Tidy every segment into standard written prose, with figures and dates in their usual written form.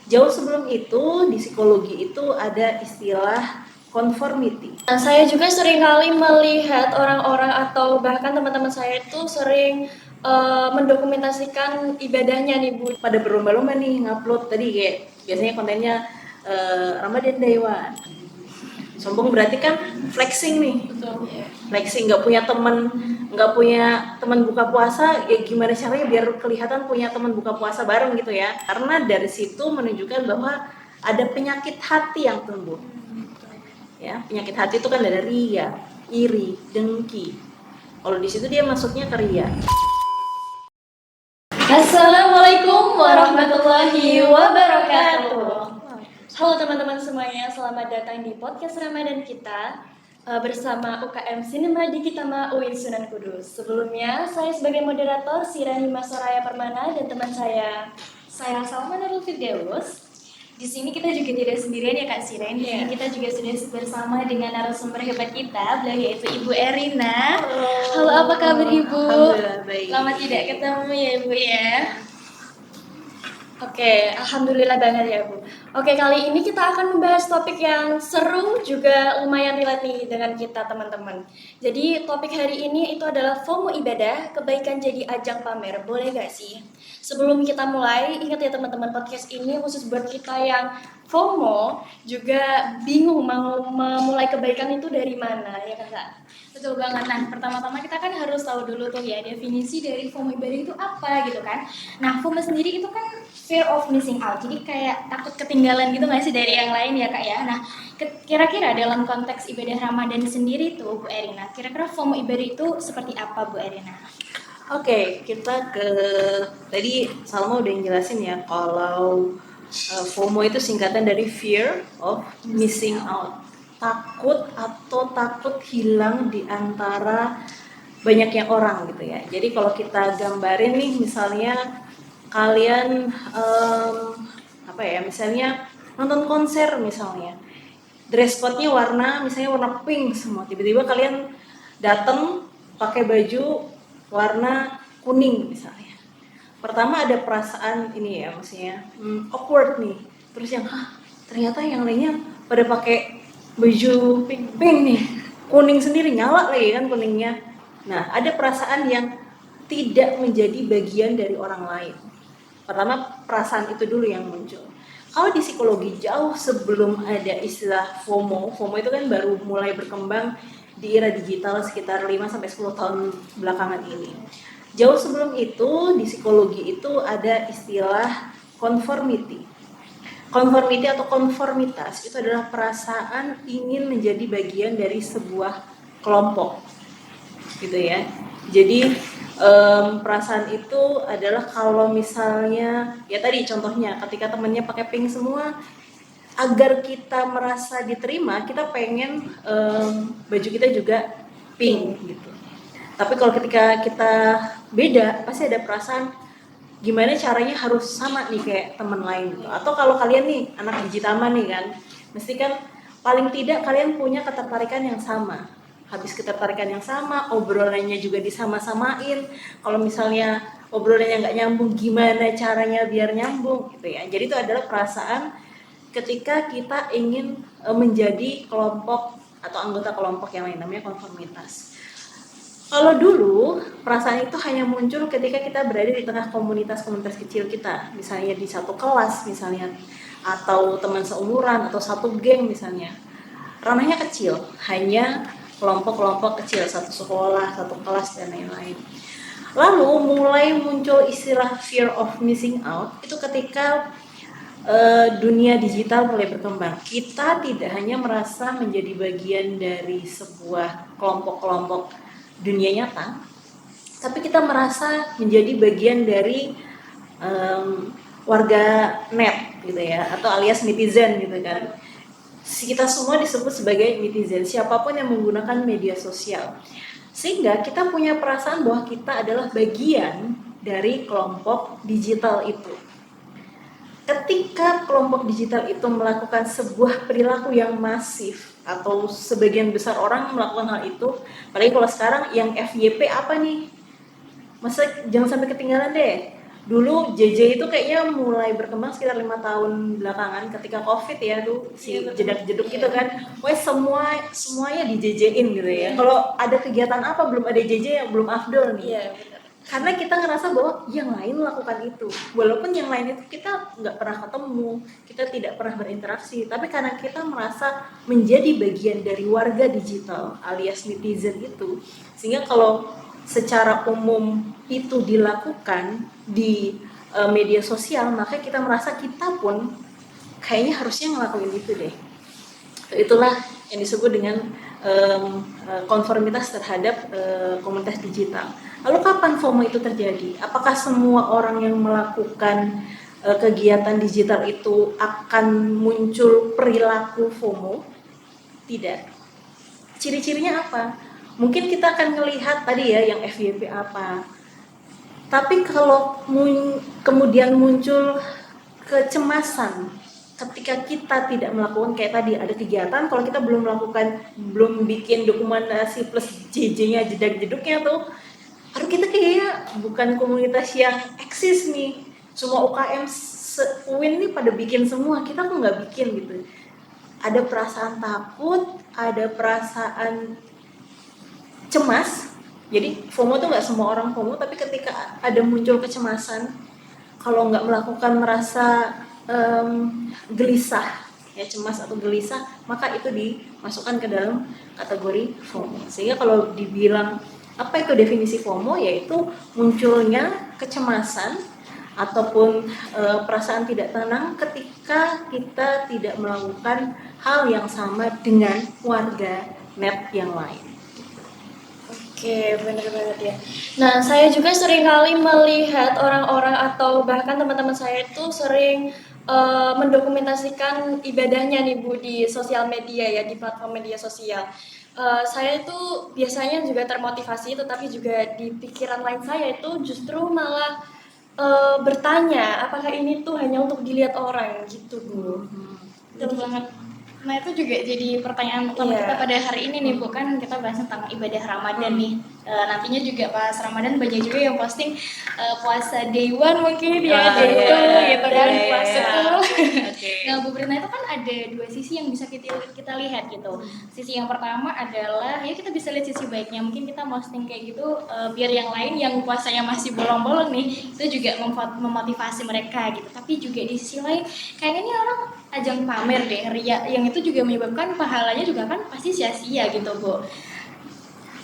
Jauh sebelum itu, di psikologi itu ada istilah conformity. Nah, saya juga sering kali melihat orang-orang atau bahkan teman-teman saya itu sering mendokumentasikan ibadahnya nih Bu. Pada berlomba-lomba nih ngupload tadi kayak biasanya kontennya Ramadan Day One. Sombong berarti kan flexing nih. Betul. Flexing, nggak punya teman buka puasa, ya gimana caranya biar kelihatan punya teman buka puasa bareng gitu ya. Karena dari situ menunjukkan bahwa ada penyakit hati yang tumbuh. Ya, penyakit hati itu kan dari ria, iri, dengki. Kalau di situ dia masuknya ke ria. Assalamualaikum warahmatullahi wabarakatuh. Halo teman-teman semuanya, selamat datang di podcast Ramadan kita bersama UKM Sinema Digitama UIN Sunan Kudus. Sebelumnya, saya sebagai moderator Sirani Soraya Permana dan teman saya Salma Nurul Firdaus. Di sini kita juga tidak sendirian ya Kak Siren. Yeah. Kita juga sudah bersama dengan narasumber hebat kita, beliau yaitu Ibu Erina. Halo, apa kabar Ibu? Alhamdulillah baik. Lama tidak ketemu ya Ibu ya. Oke, alhamdulillah banget ya Bu. Oke, kali ini kita akan membahas topik yang seru juga lumayan relate nih dengan kita teman-teman. Jadi topik hari ini itu adalah FOMO ibadah, kebaikan jadi ajang pamer. Boleh gak sih? Sebelum kita mulai, ingat ya teman-teman, podcast ini khusus buat kita yang FOMO juga bingung mau memulai kebaikan itu dari mana, ya kan Kak? Betul banget. Nah, pertama-tama kita kan harus tahu dulu tuh ya definisi dari FOMO ibadah itu apa gitu kan. Nah, FOMO sendiri itu kan fear of missing out. Jadi kayak takut ketinggalan gitu nggak sih dari yang lain ya Kak ya. Nah, kira-kira dalam konteks ibadah Ramadan sendiri tuh Bu Erina, kira-kira FOMO ibadah itu seperti apa Bu Erina? Oke, kita ke tadi Salma udah jelasin ya kalau FOMO itu singkatan dari fear of missing out. Takut hilang di antara banyaknya orang gitu ya. Jadi kalau kita gambarin nih misalnya kalian misalnya nonton konser misalnya. Dress code-nya misalnya warna pink semua. Tiba-tiba kalian datang pakai baju warna kuning misalnya. Pertama ada perasaan ini ya, maksudnya awkward nih. Terus yang ternyata yang lainnya pada pakai baju pink nih, kuning sendiri, nyala lagi kan kuningnya. Nah, ada perasaan yang tidak menjadi bagian dari orang lain. Pertama, perasaan itu dulu yang muncul. Kalau di psikologi jauh sebelum ada istilah FOMO itu kan baru mulai berkembang di era digital sekitar 5-10 tahun belakangan ini. Jauh sebelum itu, di psikologi itu ada istilah conformity. Conformity atau konformitas itu adalah perasaan ingin menjadi bagian dari sebuah kelompok, gitu ya. Jadi perasaan itu adalah kalau misalnya ya tadi contohnya ketika temennya pakai pink semua, agar kita merasa diterima kita pengen baju kita juga pink gitu. Tapi kalau ketika kita beda pasti ada perasaan gimana caranya harus sama nih kayak teman lain gitu. Atau kalau kalian nih anak digitama nih kan, mesti kan paling tidak kalian punya ketertarikan yang sama. Habis ketertarikan yang sama, obrolannya juga disama-samain. Kalau misalnya obrolannya nggak nyambung, gimana caranya biar nyambung gitu ya. Jadi itu adalah perasaan ketika kita ingin menjadi kelompok atau anggota kelompok yang lain, namanya konformitas. Kalau dulu perasaan itu hanya muncul ketika kita berada di tengah komunitas-komunitas kecil kita, misalnya di satu kelas misalnya, atau teman seumuran, atau satu geng misalnya. Ranahnya kecil, hanya kelompok-kelompok kecil, satu sekolah, satu kelas, dan lain-lain. Lalu mulai muncul istilah fear of missing out, itu ketika dunia digital mulai berkembang. Kita tidak hanya merasa menjadi bagian dari sebuah kelompok-kelompok dunia nyata, tapi kita merasa menjadi bagian dari warga net gitu ya, atau alias netizen gitu kan. Kita semua disebut sebagai netizen, siapapun yang menggunakan media sosial. Sehingga kita punya perasaan bahwa kita adalah bagian dari kelompok digital itu. Ketika kelompok digital itu melakukan sebuah perilaku yang masif atau sebagian besar orang melakukan hal itu, apalagi kalau sekarang yang FYP apa nih? Masa jangan sampai ketinggalan deh. dulu JJ itu kayaknya mulai berkembang sekitar 5 tahun belakangan ketika COVID ya tuh si Iya, betul. jedak-jeduk gitu kan. Wes semuanya di JJ-in gitu ya. Kalau ada kegiatan apa belum ada JJ ya belum afdol nih. Iya, benar. Karena kita ngerasa bahwa yang lain melakukan itu, walaupun yang lain itu kita nggak pernah ketemu, kita tidak pernah berinteraksi, tapi karena kita merasa menjadi bagian dari warga digital alias netizen itu, sehingga kalau secara umum itu dilakukan di media sosial, maka kita merasa kita pun kayaknya harusnya ngelakuin itu deh. Itulah yang disebut dengan konformitas terhadap komunitas digital. Lalu kapan FOMO itu terjadi? Apakah semua orang yang melakukan kegiatan digital itu akan muncul perilaku FOMO? Tidak. Ciri-cirinya apa? Mungkin kita akan melihat tadi ya yang FYP apa. Tapi kalau kemudian muncul kecemasan ketika kita tidak melakukan kayak tadi ada kegiatan, kalau kita belum bikin dokumentasi plus JJ-nya jedak-jeduknya tuh, aduh kita kayak bukan komunitas yang eksis nih. Semua UKM UIN nih pada bikin semua, kita tuh nggak bikin gitu. Ada perasaan takut, ada perasaan cemas. Jadi FOMO tuh nggak semua orang FOMO, tapi ketika ada muncul kecemasan, kalau nggak melakukan merasa gelisah, ya cemas atau gelisah, maka itu dimasukkan ke dalam kategori FOMO. Sehingga kalau dibilang apa itu definisi FOMO, yaitu munculnya kecemasan ataupun perasaan tidak tenang ketika kita tidak melakukan hal yang sama dengan warga net yang lain. Oke, benar banget ya. Nah, saya juga sering kali melihat orang-orang atau bahkan teman-teman saya itu sering mendokumentasikan ibadahnya nih Bu di sosial media ya, di platform media sosial. Saya itu biasanya juga termotivasi, tetapi juga di pikiran lain saya itu justru malah bertanya, apakah ini tuh hanya untuk dilihat orang gitu Bu. Betul banget. Nah itu juga jadi pertanyaan utama Iya. kita pada hari ini nih Bu, kan kita bahas tentang ibadah Ramadan nih. Nantinya juga pas Ramadan banyak juga yang posting puasa day one mungkin ya, day iya. two gitu kan, Iya, puasa iya. tuh. Oke. Nah Bu Prina itu kan ada dua sisi yang bisa kita lihat gitu. Sisi yang pertama adalah ya kita bisa lihat sisi baiknya, mungkin kita posting kayak gitu biar yang lain yang puasanya masih bolong-bolong nih itu juga memotivasi mereka gitu. Tapi juga di sisi lain kayaknya ini orang ajang pamer deh, ria, yang itu juga menyebabkan pahalanya juga kan pasti sia-sia gitu Bu.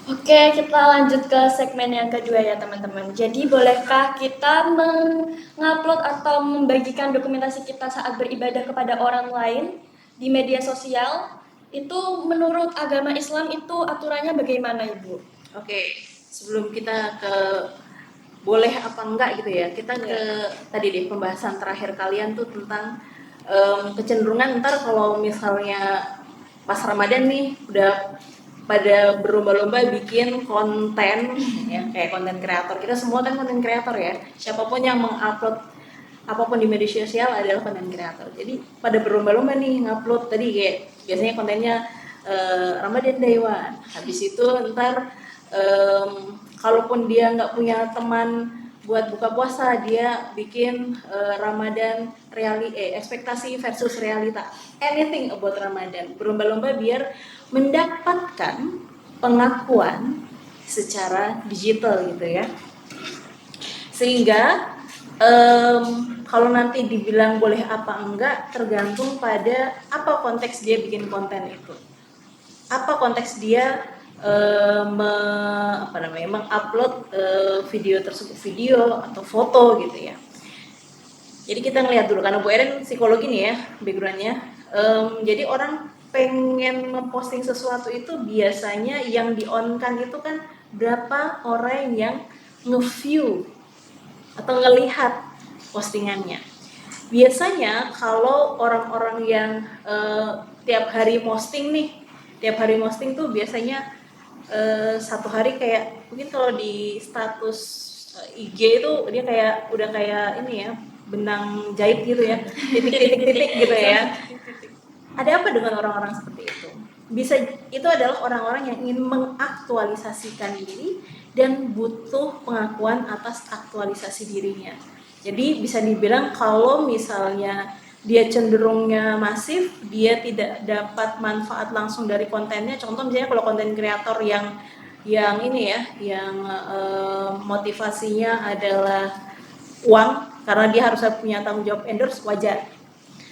Oke, kita lanjut ke segmen yang kedua ya teman-teman. Jadi bolehkah kita mengupload atau membagikan dokumentasi kita saat beribadah kepada orang lain di media sosial? Itu menurut agama Islam itu aturannya bagaimana Ibu? Oke, sebelum kita ke boleh apa enggak gitu ya, kita ke tadi deh pembahasan terakhir kalian tuh tentang kecenderungan ntar kalau misalnya pas Ramadan nih udah pada berlomba-lomba bikin konten ya, kayak konten kreator. Kita semua kan konten kreator ya, siapapun yang mengupload apapun di media sosial adalah konten kreator. Jadi pada berlomba-lomba nih ngupload tadi kayak biasanya kontennya Ramadan Day One. Habis itu ntar kalaupun dia nggak punya teman buat buka puasa, dia bikin Ramadan ekspektasi versus realita, anything about Ramadan, berlomba-lomba biar mendapatkan pengakuan secara digital gitu ya. Sehingga kalau nanti dibilang boleh apa enggak tergantung pada apa konteks dia bikin konten itu, apa konteks dia mengupload video tersebut, video atau foto gitu ya. Jadi kita ngelihat dulu, karena Bu Erin psikologi nih ya backgroundnya. Jadi orang pengen memposting sesuatu itu biasanya yang di-on-kan itu kan berapa orang yang nge-view atau ngelihat postingannya. Biasanya kalau orang-orang yang tiap hari posting tuh biasanya satu hari kayak mungkin kalau di status IG itu dia kayak udah kayak ini ya, benang jahit gitu ya, titik-titik gitu ya. Ada apa dengan orang-orang seperti itu? Bisa itu adalah orang-orang yang ingin mengaktualisasikan diri dan butuh pengakuan atas aktualisasi dirinya. Jadi bisa dibilang kalau misalnya dia cenderungnya masif, dia tidak dapat manfaat langsung dari kontennya. Contoh misalnya kalau konten kreator yang ini ya, yang motivasinya adalah uang karena dia harus punya tanggung jawab endorse, wajar.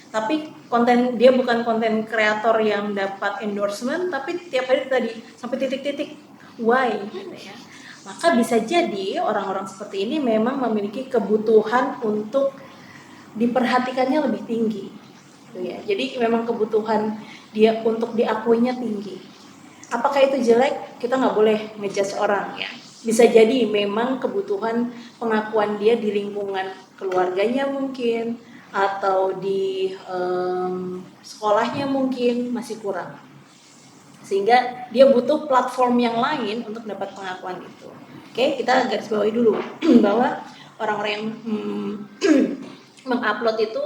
Tapi konten dia bukan konten kreator yang dapat endorsement, tapi tiap hari tadi sampai titik-titik why gitu ya. Maka bisa jadi orang-orang seperti ini memang memiliki kebutuhan untuk diperhatikannya lebih tinggi gitu ya. Jadi memang kebutuhan dia untuk diakuinya tinggi. Apakah itu jelek? Kita nggak boleh ngejudge orang ya. Bisa jadi memang kebutuhan pengakuan dia di lingkungan keluarganya mungkin, atau di sekolahnya mungkin masih kurang, sehingga dia butuh platform yang lain untuk dapat pengakuan itu. Oke, kita garis bawahi dulu bahwa orang-orang yang mengupload itu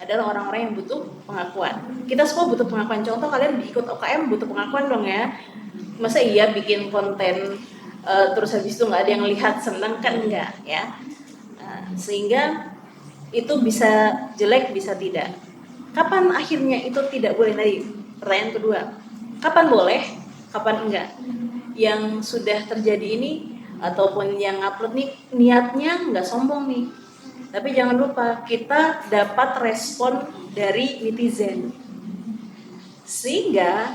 adalah orang-orang yang butuh pengakuan. Kita semua butuh pengakuan. Contoh kalian ikut OKM butuh pengakuan dong ya. Masa iya bikin konten terus habis itu nggak ada yang lihat senang, kan enggak ya. Sehingga itu bisa jelek bisa tidak. Kapan akhirnya itu tidak boleh tadi? Pertanyaan kedua. Kapan boleh? Kapan enggak? Yang sudah terjadi ini ataupun yang upload nih niatnya nggak sombong nih. Tapi jangan lupa kita dapat respon dari netizen. Sehingga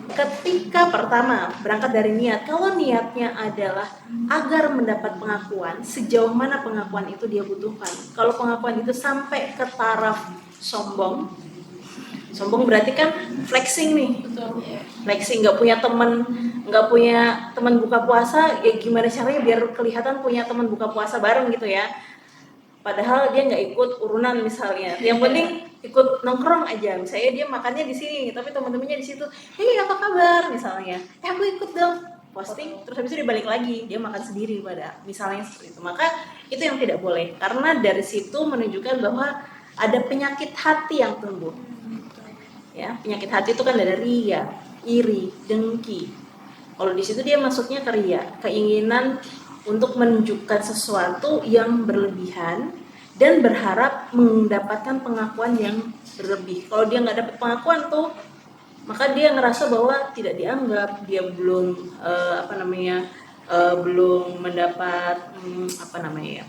ketika pertama berangkat dari niat, kalau niatnya adalah agar mendapat pengakuan, sejauh mana pengakuan itu dia butuhkan. Kalau pengakuan itu sampai ke taraf sombong berarti kan flexing nih. Betul. Flexing, nggak punya teman buka puasa, ya gimana caranya biar kelihatan punya teman buka puasa bareng gitu ya. Padahal dia nggak ikut urunan misalnya, yang penting ikut nongkrong aja. Misalnya dia makannya di sini, tapi teman-temannya di situ. Hei, apa kabar misalnya? Aku ikut dong, posting. Terus habis itu dia balik lagi, dia makan sendiri misalnya seperti itu. Maka itu yang tidak boleh, karena dari situ menunjukkan bahwa ada penyakit hati yang tumbuh. Ya, penyakit hati itu kan ada ria, iri, dengki. Kalau di situ dia masuknya ke ria, keinginan untuk menunjukkan sesuatu yang berlebihan dan berharap mendapatkan pengakuan yang berlebih. Kalau dia nggak dapat pengakuan tuh, maka dia ngerasa bahwa tidak dianggap, dia belum belum mendapat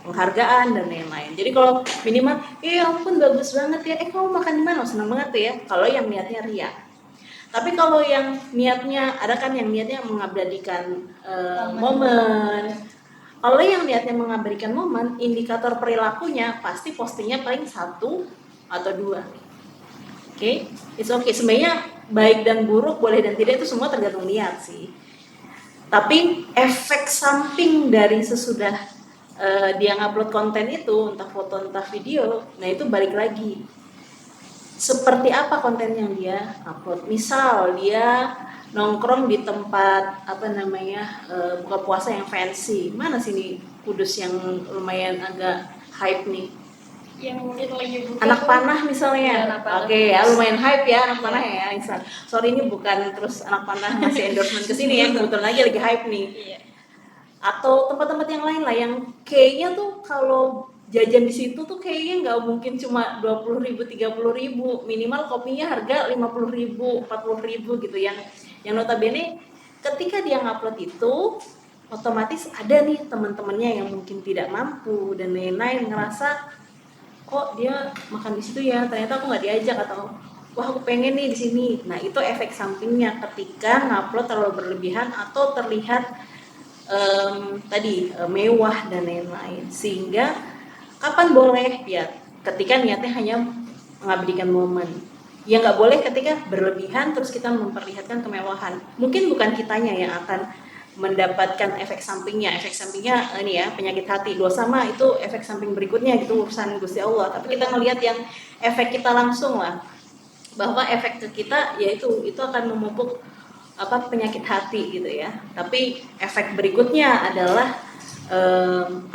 penghargaan dan lain-lain. Jadi kalau minimal, ampun bagus banget ya, kamu makan di mana? Senang banget tuh ya. Kalau yang niatnya ria. Tapi kalau yang niatnya, ada kan yang niatnya mengabadikan momen. Kalau yang niatnya mengabadikan momen, indikator perilakunya pasti postingnya paling 1 atau 2. Oke, it's okay. Sebenarnya baik dan buruk, boleh dan tidak, itu semua tergantung niat sih. Tapi efek samping dari sesudah dia ngupload konten itu, entah foto entah video, nah itu balik lagi. Seperti apa konten yang dia upload? Misal dia nongkrong di tempat buka puasa yang fancy. Mana sih nih Kudus yang lumayan agak hype nih? Yang mungkin lagi buka Anak Panah misalnya. Oke, ya lumayan hype ya Anak Panah ya. Sorry, ini bukan terus Anak Panah masih endorsement ke sini ya, kebetulan aja lagi hype nih. Atau tempat-tempat yang lain lah yang kayaknya tuh kalau jajan di situ tuh kayaknya nggak mungkin cuma 20.000, 30.000, minimal kopinya harga 50.000, 40.000 gitu, yang notabene ketika dia ngupload itu otomatis ada nih teman-temannya yang mungkin tidak mampu dan lain-lain ngerasa kok dia makan di situ ya, ternyata aku nggak diajak, atau wah aku pengen nih di sini. Nah itu efek sampingnya ketika ngupload terlalu berlebihan atau terlihat mewah dan lain-lain. Sehingga kapan boleh? Ya ketika niatnya hanya mengabadikan momen. Ya nggak boleh ketika berlebihan terus kita memperlihatkan kemewahan. Mungkin bukan kitanya yang akan mendapatkan efek sampingnya. Efek sampingnya ini ya, penyakit hati, dosa mah itu efek samping berikutnya, gitu urusan Gusti Allah. Tapi kita ngelihat yang efek kita langsung lah, bahwa efek ke kita yaitu itu akan memupuk penyakit hati gitu ya. Tapi efek berikutnya adalah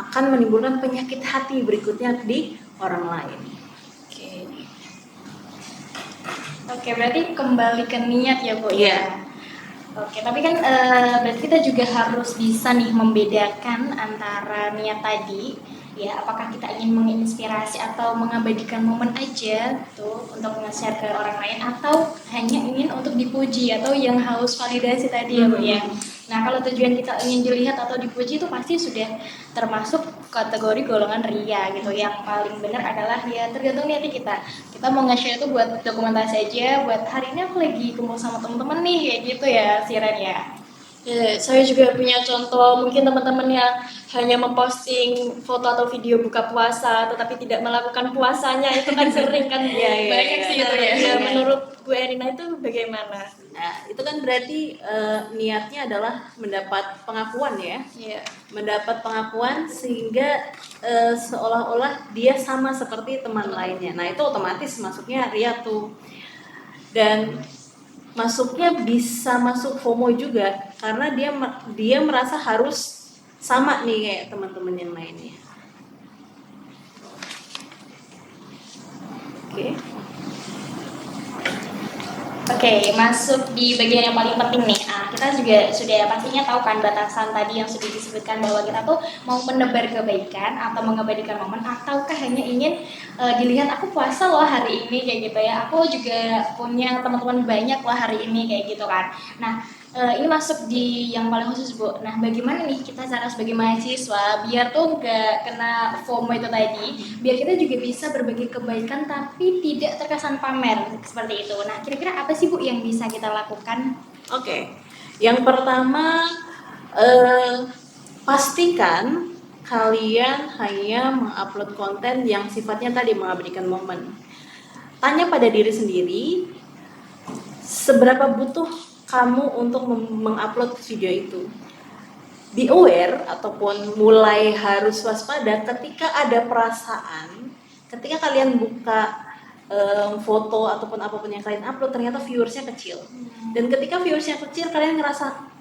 akan menimbulkan penyakit hati berikutnya di orang lain. Oke, berarti kembali ke niat ya Bu. Iya. Oke, tapi kan berarti kita juga harus bisa nih membedakan antara niat tadi ya apakah kita ingin menginspirasi atau mengabadikan momen aja tuh untuk nge-share ke orang lain atau hanya ingin untuk dipuji atau yang haus validasi tadi ya Bu ya. Nah kalau tujuan kita ingin dilihat atau dipuji itu pasti sudah termasuk kategori golongan ria gitu. Yang paling benar adalah ya tergantung niatnya kita mau nge-share itu buat dokumentasi aja, buat hari ini aku lagi kumpul sama temen-temen nih kayak gitu ya Siren ya. Ya, saya juga punya contoh, mungkin teman-teman yang hanya memposting foto atau video buka puasa tetapi tidak melakukan puasanya, itu kan sering kan Bu? Banyak sih itu ya. Ya, menurut Bu Erina itu bagaimana? Nah, itu kan berarti niatnya adalah mendapat pengakuan ya. Iya. Mendapat pengakuan sehingga seolah-olah dia sama seperti teman lainnya. Nah, itu otomatis masuknya ria tuh. Dan masuknya bisa masuk FOMO juga karena dia merasa harus sama nih kayak teman-teman yang lainnya. Oke, masuk di bagian yang paling penting nih. Kita juga sudah pastinya tahu kan batasan tadi yang sudah disebutkan bahwa kita tuh mau menebar kebaikan atau mengabadikan momen ataukah hanya ingin dilihat aku puasa loh hari ini kayak gitu ya. Aku juga punya teman-teman banyak loh hari ini kayak gitu kan. Nah, ini masuk di yang paling khusus Bu. Nah, bagaimana nih kita cara sebagai mahasiswa biar tuh nggak kena FOMO itu tadi, biar kita juga bisa berbagi kebaikan tapi tidak terkesan pamer seperti itu. Nah, kira-kira apa sih Bu yang bisa kita lakukan? Oke. Yang pertama pastikan kalian hanya mengupload konten yang sifatnya tadi mengabadikan momen. Tanya pada diri sendiri seberapa butuh kamu untuk mengupload video itu. Be aware ataupun mulai harus waspada ketika ada perasaan, ketika kalian buka foto ataupun apapun yang kalian upload ternyata viewersnya kecil. Dan ketika viewersnya kecil kalian ngerasa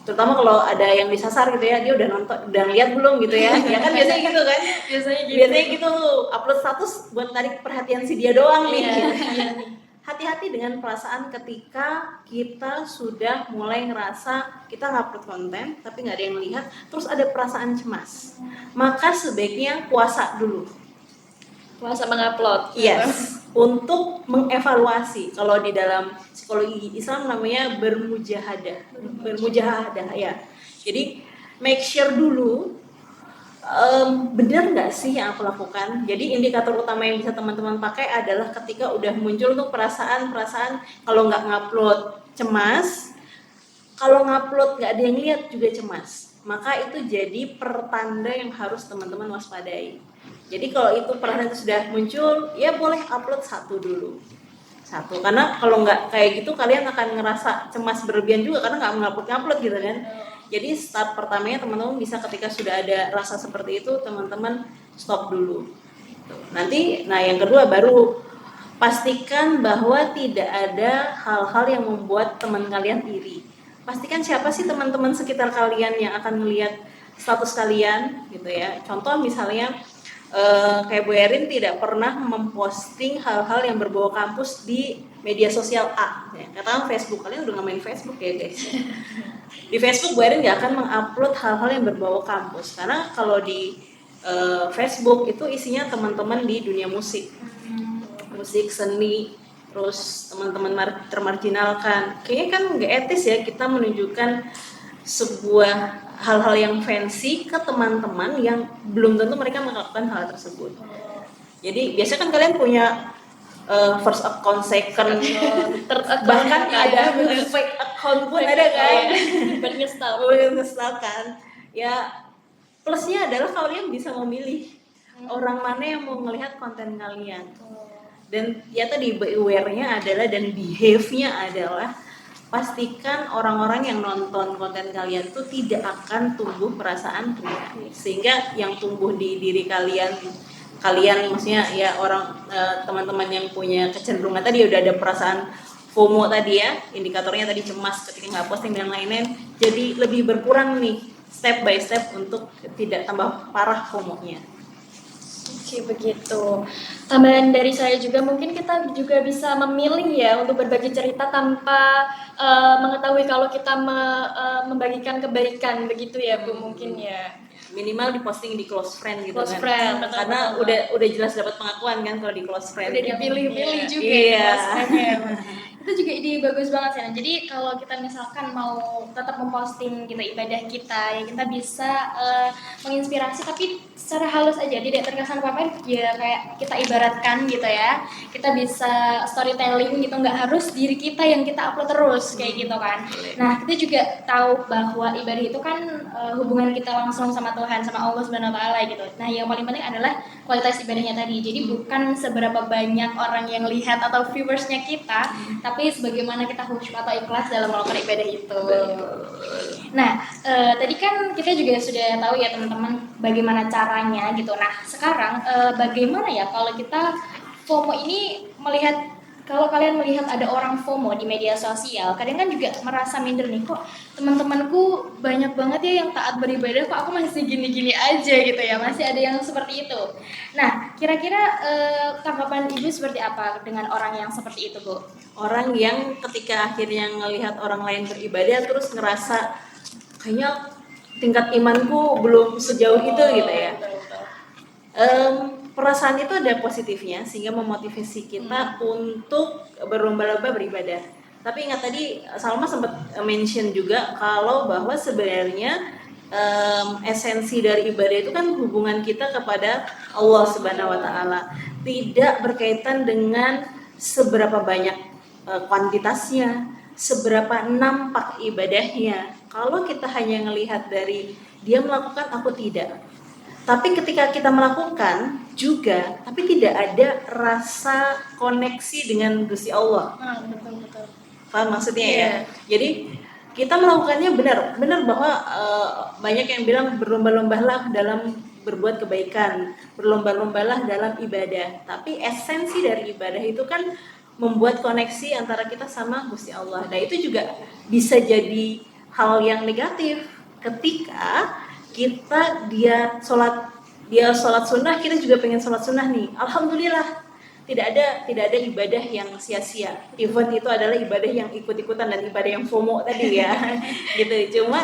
terutama kalau ada yang disasar gitu ya, dia udah nonton, udah lihat belum gitu ya. Ya kan biasanya gitu kan? Biasanya gitu upload status buat tarik perhatian si dia doang nih. Hati-hati dengan perasaan ketika kita sudah mulai ngerasa kita ngupload konten tapi nggak ada yang lihat, terus ada perasaan cemas. Maka sebaiknya puasa dulu. Puasa mengupload. Yes, untuk mengevaluasi. Kalau di dalam psikologi Islam namanya bermujahadah ya. Jadi make sure dulu benar nggak sih yang aku lakukan. Jadi indikator utama yang bisa teman-teman pakai adalah ketika udah muncul tuh perasaan kalau nggak ngupload cemas, kalau ngupload nggak ada yang lihat juga cemas. Maka itu jadi pertanda yang harus teman-teman waspadai. Jadi kalau itu perasaan itu sudah muncul, ya boleh upload satu dulu. Karena kalau nggak kayak gitu kalian akan ngerasa cemas berlebihan juga karena nggak ngupload gitu kan. Jadi start pertamanya teman-teman bisa ketika sudah ada rasa seperti itu teman-teman stop dulu. Nanti, yang kedua baru pastikan bahwa tidak ada hal-hal yang membuat teman kalian iri. Pastikan siapa sih teman-teman sekitar kalian yang akan melihat status kalian gitu ya. Contoh misalnya kayak Bu Erin tidak pernah memposting hal-hal yang berbau kampus di media sosial A. Ya, katakan Facebook, kalian udah nggak main Facebook ya guys. Di Facebook Bu Erin nggak akan mengupload hal-hal yang berbau kampus karena kalau di Facebook itu isinya teman-teman di dunia musik, seni, terus teman-teman termarginalkan. Kayaknya kan nggak etis ya kita menunjukkan sebuah hal-hal yang fancy ke teman-teman yang belum tentu mereka melakukan hal tersebut. Jadi biasanya kan kalian punya first account, second, bahkan ada fake account pun ada kan. Ngestal kan. Ya plusnya adalah kalian bisa memilih orang mana yang mau melihat konten kalian. Dan ya tadi aware-nya adalah dan behave-nya adalah pastikan orang-orang yang nonton konten kalian tuh tidak akan tumbuh perasaan ria, sehingga yang tumbuh di diri kalian maksudnya ya teman-teman yang punya kecenderungan tadi udah ada perasaan FOMO tadi ya, indikatornya tadi cemas ketika nggak posting dan lain-lain, jadi lebih berkurang nih step by step untuk tidak tambah parah FOMO-nya. Oke, begitu. Tambahan dari saya juga mungkin kita juga bisa memilih ya untuk berbagi cerita tanpa mengetahui kalau kita membagikan kebaikan begitu ya Bu mungkin ya. minimal diposting di close friend gitu Close kan. friend, betul, Karena betul. udah jelas dapat pengakuan kan kalau di close friend. Udah dipilih-pilih juga Iya. ya close-nya. Itu juga ide bagus banget sih. Nah, jadi kalau kita misalkan mau tetap memposting gitu ibadah kita, ya kita bisa menginspirasi tapi secara halus aja, tidak terkesan pamer. Ya kayak kita ibaratkan gitu ya, kita bisa storytelling gitu, nggak harus diri kita yang kita upload terus kayak gitu kan. Nah, kita juga tahu bahwa ibadah itu kan hubungan kita langsung sama Tuhan, sama Allah Subhanahu wa taala gitu. Nah, yang paling penting adalah kualitas ibadahnya tadi. Jadi bukan seberapa banyak orang yang lihat atau viewersnya kita, tapi sebagaimana kita khusyuk atau ikhlas dalam melakukan ibadah itu. Nah, tadi kan kita juga sudah tahu ya teman-teman bagaimana caranya gitu. Nah, sekarang bagaimana ya kalau kita FOMO ini melihat, kalau kalian melihat ada orang FOMO di media sosial, kadang kan juga merasa minder nih, kok teman-temanku banyak banget ya yang taat beribadah, kok aku masih gini-gini aja gitu ya, masih ada yang seperti itu. Nah, kira-kira tanggapan Ibu seperti apa dengan orang yang seperti itu, Bu? Orang yang ketika akhirnya ngelihat orang lain beribadah terus ngerasa kayaknya tingkat imanku belum sejauh itu gitu ya. Perasaan itu ada positifnya sehingga memotivasi kita untuk berlomba-lomba beribadah. Tapi ingat tadi Salma sempat mention juga kalau bahwa sebenarnya esensi dari ibadah itu kan hubungan kita kepada Allah Subhanahu wa taala. Tidak berkaitan dengan seberapa banyak kuantitasnya, seberapa nampak ibadahnya. Kalau kita hanya melihat dari dia melakukan, aku tidak. Tapi ketika kita melakukan juga, tapi tidak ada rasa koneksi dengan Gusti Allah. Betul. Paham maksudnya ya? Jadi kita melakukannya benar bahwa banyak yang bilang berlomba-lombalah dalam berbuat kebaikan, berlomba-lombalah dalam ibadah. Tapi esensi dari ibadah itu kan membuat koneksi antara kita sama Gusti Allah. Nah itu juga bisa jadi hal yang negatif ketika dia sholat sunnah, kita juga pengen sholat sunnah nih. Alhamdulillah tidak ada ibadah yang sia-sia. Even itu adalah ibadah yang ikut-ikutan dan ibadah yang FOMO tadi ya. Gitu. Cuma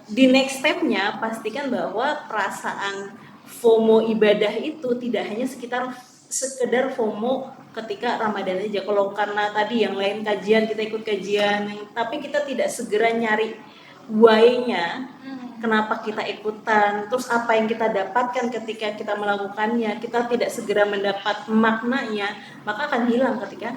di next stepnya pastikan bahwa perasaan FOMO ibadah itu tidak hanya sekedar FOMO ketika Ramadan aja. Kalau karena tadi yang lain kajian, kita ikut kajian, tapi kita tidak segera nyari why-nya, kenapa kita ikutan, terus apa yang kita dapatkan ketika kita melakukannya, kita tidak segera mendapat maknanya, maka akan hilang ketika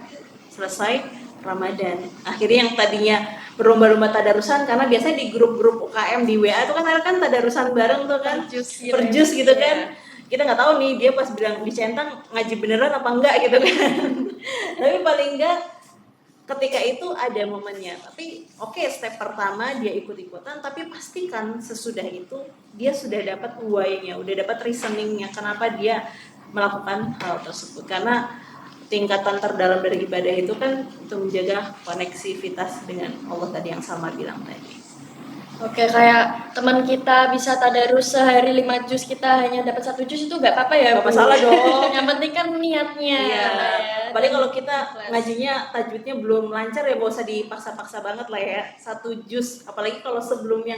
selesai Ramadan. Akhirnya yang tadinya berlomba-lomba tadarusan, karena biasanya di grup-grup UKM di WA itu kan ada kan tadarusan bareng tuh kan, perjus gitu kan. Kita nggak tahu nih dia pas bilang dicentang ngaji beneran apa enggak gitu kan. Tapi paling enggak ketika itu ada momennya. Tapi oke, step pertama dia ikut-ikutan, tapi pastikan sesudah itu dia sudah dapat why-nya, udah dapat reasoningnya kenapa dia melakukan hal tersebut. Karena tingkatan terdalam dari ibadah itu kan untuk menjaga koneksivitas dengan Allah tadi yang Salma bilang tadi. Oke, kayak teman kita bisa tadarus sehari 5 juz, kita hanya dapat 1 juz, itu nggak apa-apa ya? Nggak masalah dong. Yang penting kan niatnya. Iya. Paling kalau kita Ikhlas. ngajinya tajwidnya belum lancar ya gak usah dipaksa-paksa banget lah ya. 1 juz, apalagi kalau sebelumnya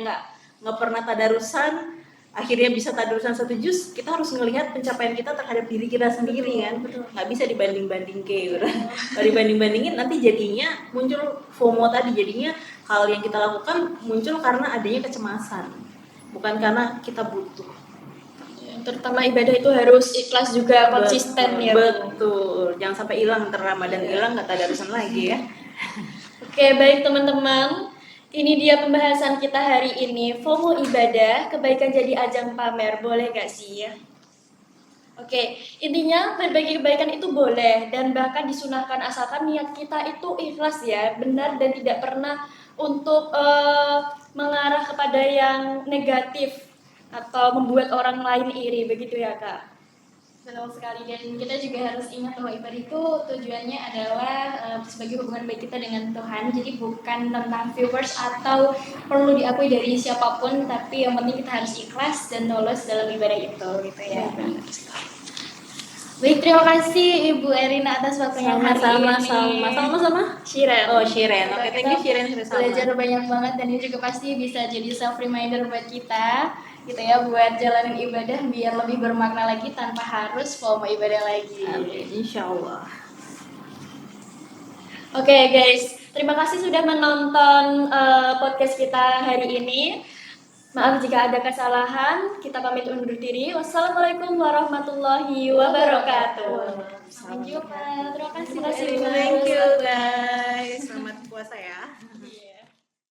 nggak pernah tadarusan, akhirnya bisa tadarusan 1 juz, kita harus ngelihat pencapaian kita terhadap diri kita sendiri kan. Nggak bisa dibanding-banding gitu. Kalau dibanding-bandingin nanti jadinya muncul FOMO tadi, jadinya hal yang kita lakukan muncul karena adanya kecemasan, bukan karena kita butuh. Terutama ibadah itu harus ikhlas juga, konsisten ya. Betul, jangan sampai hilang, Ramadan hilang nggak tadarusan lagi ya. Oke, baik teman-teman, ini dia pembahasan kita hari ini. FOMO ibadah, kebaikan jadi ajang pamer, boleh gak sih ya? Oke, intinya berbagi kebaikan itu boleh dan bahkan disunahkan asalkan niat kita itu ikhlas ya, benar dan tidak pernah untuk mengarah kepada yang negatif atau membuat orang lain iri, begitu ya Kak? Betul sekali, dan kita juga harus ingat bahwa ibadah itu tujuannya adalah sebagai hubungan baik kita dengan Tuhan. Jadi bukan tentang viewers atau perlu diakui dari siapapun, tapi yang penting kita harus ikhlas dan tulus dalam ibadah itu, gitu ya. Baik, terima kasih Ibu Erina atas waktunya hari ini. Sama-sama. Shiren. Oh, Shiren. Oke, thank you Shiren. Belajar banyak banget dan ini juga pasti bisa jadi self reminder buat kita. gitu ya buat jalanin ibadah biar lebih bermakna lagi tanpa harus FOMO ibadah lagi. Amin, insya Allah. Oke guys, terima kasih sudah menonton podcast kita hari ini. Maaf jika ada kesalahan, kita pamit undur diri. Wassalamualaikum warahmatullahi wabarakatuh. Sampai jumpa. Terima kasih. Thank you guys. Selamat puasa ya.